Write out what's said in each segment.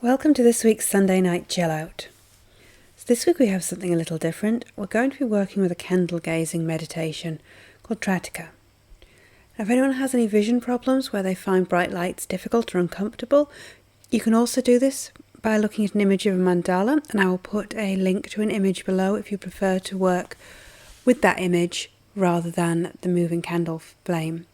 Welcome to this week's Sunday night chill out. So this week we have something a little different. We're going to be working with a candle gazing meditation called Trataka. Now, if anyone has any vision problems where they find bright lights difficult or uncomfortable, you can also do this by looking at an image of a mandala, and I will put a link to an image below if you prefer to work with that image rather than the moving candle flame.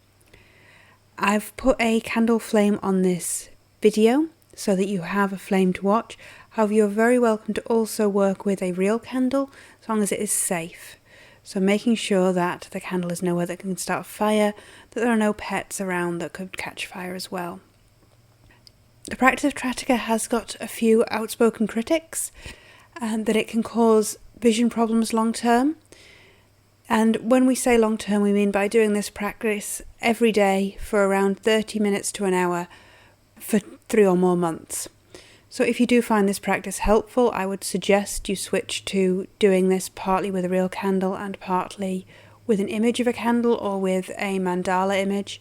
I've put a candle flame on this video so that you have a flame to watch. However, you're very welcome to also work with a real candle as long as it is safe. So making sure that the candle is nowhere that can start a fire, that there are no pets around that could catch fire as well. The practice of Trataka has got a few outspoken critics and that it can cause vision problems long term. And when we say long term, we mean by doing this practice every day for around 30 minutes to an hour for 3 or more months. So if you do find this practice helpful, I would suggest you switch to doing this partly with a real candle and partly with an image of a candle or with a mandala image,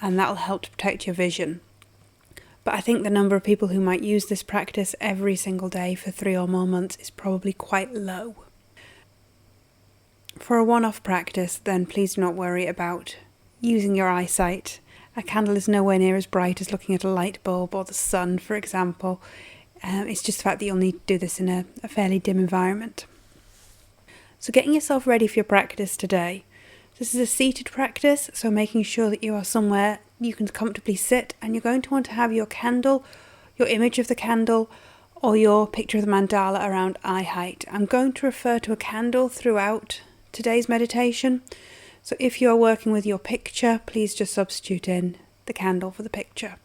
and that'll help to protect your vision. But I think the number of people who might use this practice every single day for 3 or more months is probably quite low. For a one-off practice, then please do not worry about using your eyesight. A candle is nowhere near as bright as looking at a light bulb or the sun, for example. It's just the fact that you'll need to do this in a fairly dim environment. So getting yourself ready for your practice today. This is a seated practice, so making sure that you are somewhere you can comfortably sit, and you're going to want to have your candle, your image of the candle, or your picture of the mandala around eye height. I'm going to refer to a candle throughout today's meditation. So if you're working with your picture, please just substitute in the candle for the picture.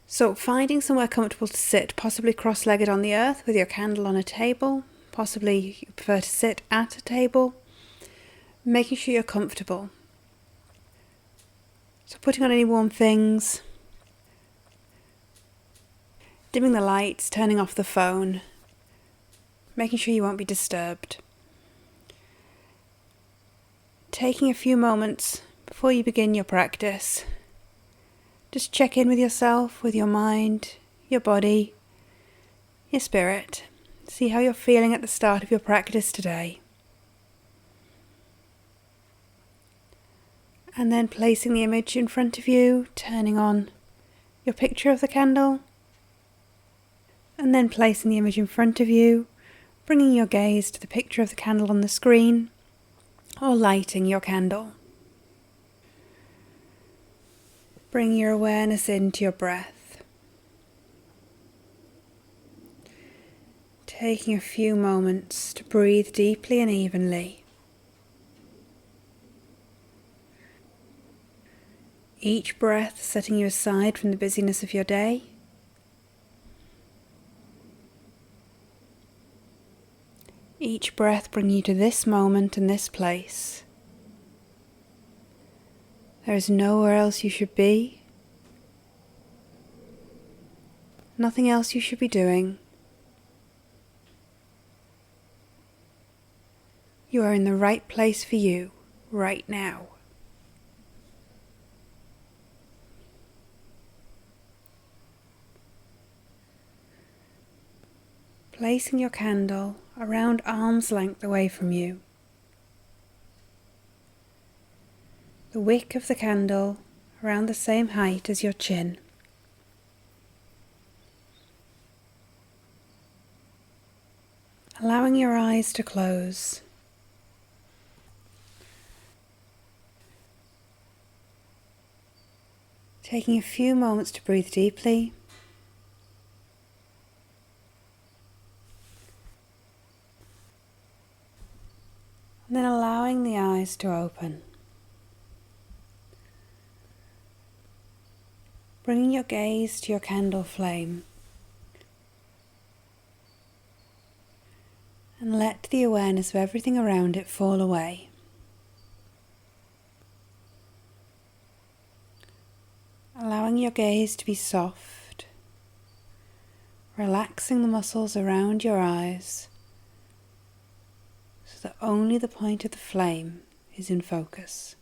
So finding somewhere comfortable to sit, possibly cross-legged on the earth with your candle on a table, possibly you prefer to sit at a table, making sure you're comfortable. So putting on any warm things, dimming the lights, turning off the phone, making sure you won't be disturbed. Taking a few moments before you begin your practice, just check in with yourself, with your mind, your body, your spirit. See how you're feeling at the start of your practice today. And then placing the image in front of you, turning on your picture of the candle, and then placing the image in front of you, bringing your gaze to the picture of the candle on the screen, or lighting your candle. Bring your awareness into your breath. Taking a few moments to breathe deeply and evenly. Each breath setting you aside from the busyness of your day. Each breath bringing you to this moment and this place. There is nowhere else you should be. Nothing else you should be doing. You are in the right place for you right now. Placing your candle around arm's length away from you. The wick of the candle around the same height as your chin. Allowing your eyes to close. Taking a few moments to breathe deeply. And then allowing the eyes to open. Bringing your gaze to your candle flame. And let the awareness of everything around it fall away. Allowing your gaze to be soft, relaxing the muscles around your eyes, so that only the point of the flame is in focus.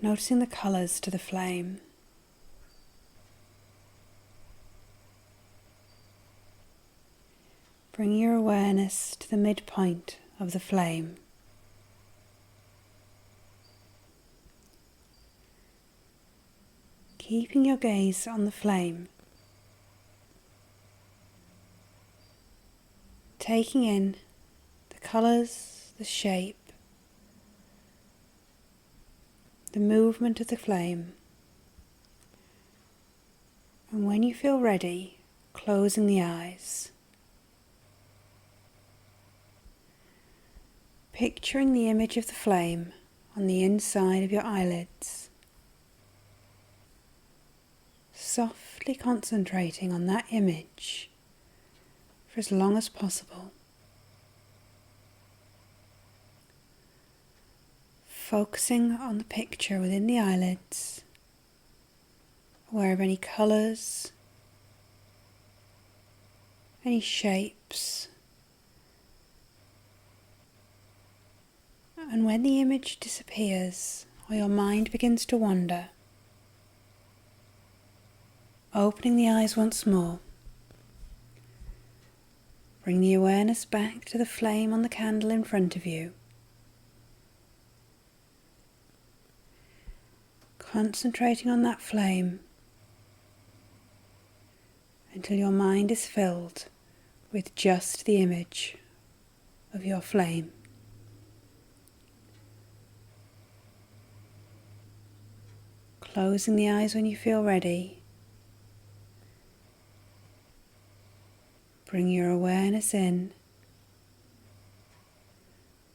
noticing the colours to the flame. Bring your awareness to the midpoint of the flame. Keeping your gaze on the flame, taking in the colours, the shape, the movement of the flame, and when you feel ready, closing the eyes. Picturing the image of the flame on the inside of your eyelids. Softly concentrating on that image for as long as possible. Focusing on the picture within the eyelids, aware of any colours, any shapes. And when the image disappears or your mind begins to wander, opening the eyes once more, bring the awareness back to the flame on the candle in front of you. Concentrating on that flame until your mind is filled with just the image of your flame. Closing the eyes when you feel ready. Bring your awareness in,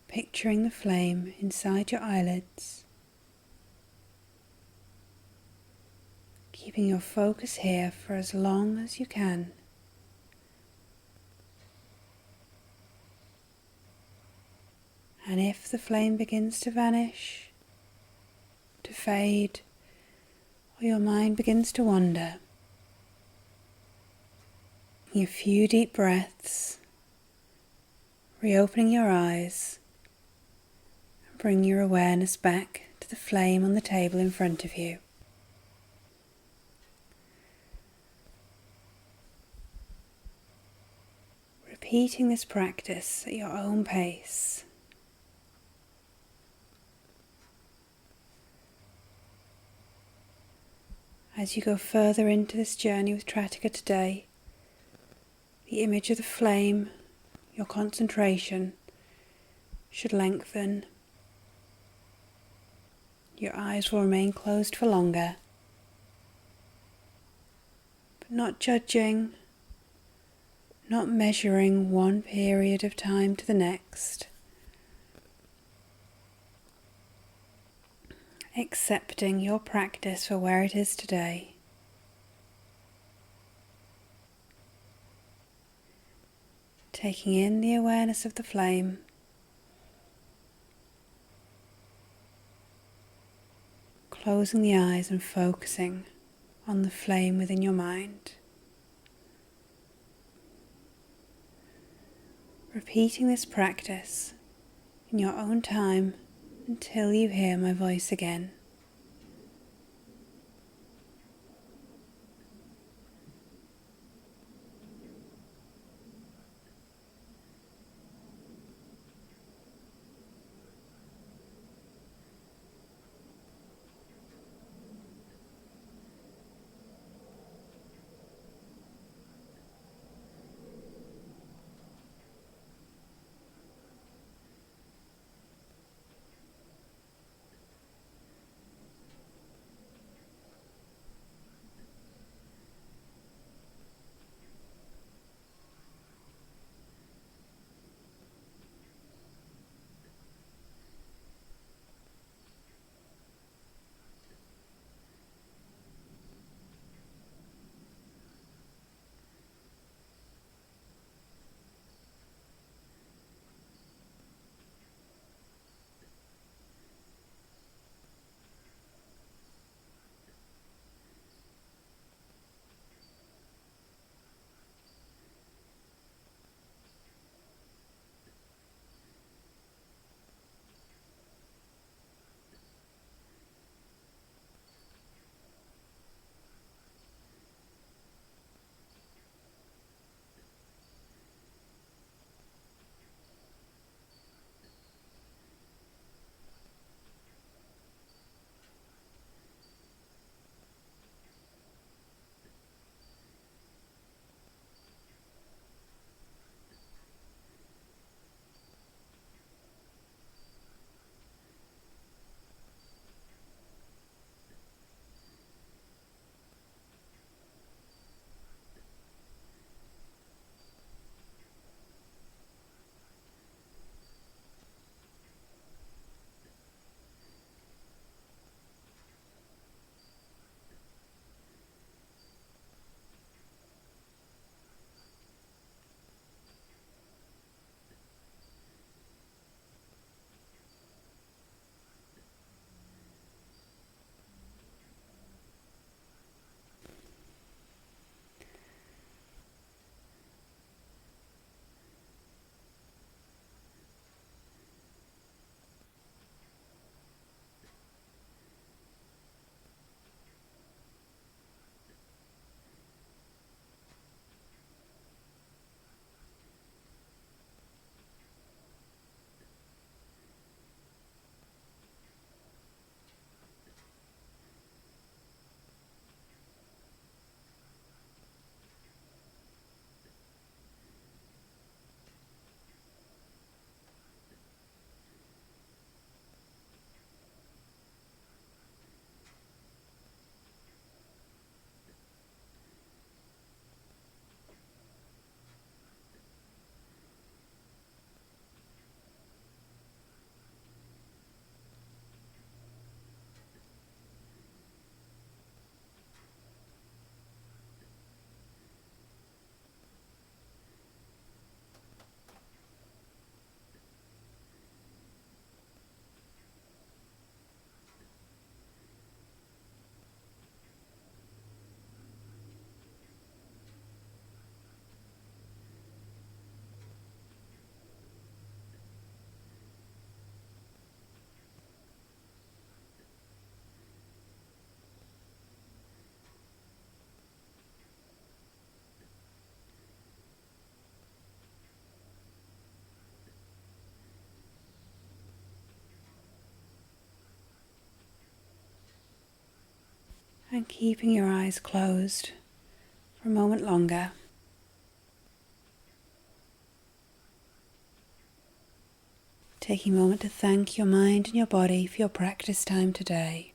picturing the flame inside your eyelids, keeping your focus here for as long as you can. And if the flame begins to vanish, to fade, or your mind begins to wander, taking a few deep breaths, reopening your eyes, and bring your awareness back to the flame on the table in front of you. Repeating this practice at your own pace. As you go further into this journey with Trataka today, the image of the flame, your concentration, should lengthen. Your eyes will remain closed for longer, but not judging, not measuring one period of time to the next. Accepting your practice for where it is today. Taking in the awareness of the flame. Closing the eyes and focusing on the flame within your mind. Repeating this practice in your own time until you hear my voice again. and keeping your eyes closed for a moment longer. Taking a moment to thank your mind and your body for your practice time today.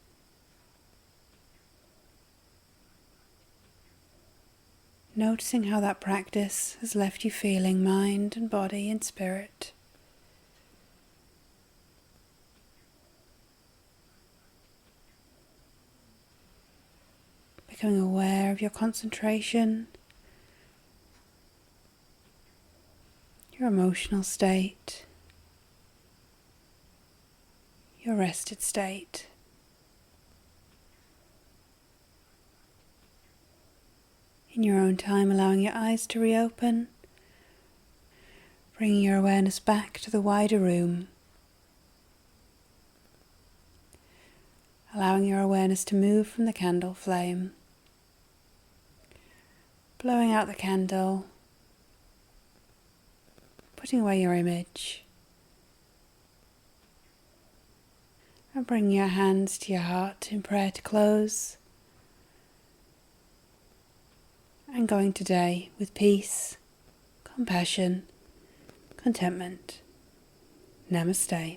Noticing how that practice has left you feeling mind and body and spirit. Becoming aware of your concentration, your emotional state, your rested state. In your own time, allowing your eyes to reopen, bringing your awareness back to the wider room, allowing your awareness to move from the candle flame, blowing out the candle, putting away your image, and bringing your hands to your heart in prayer to close, and going today with peace, compassion, contentment. Namaste.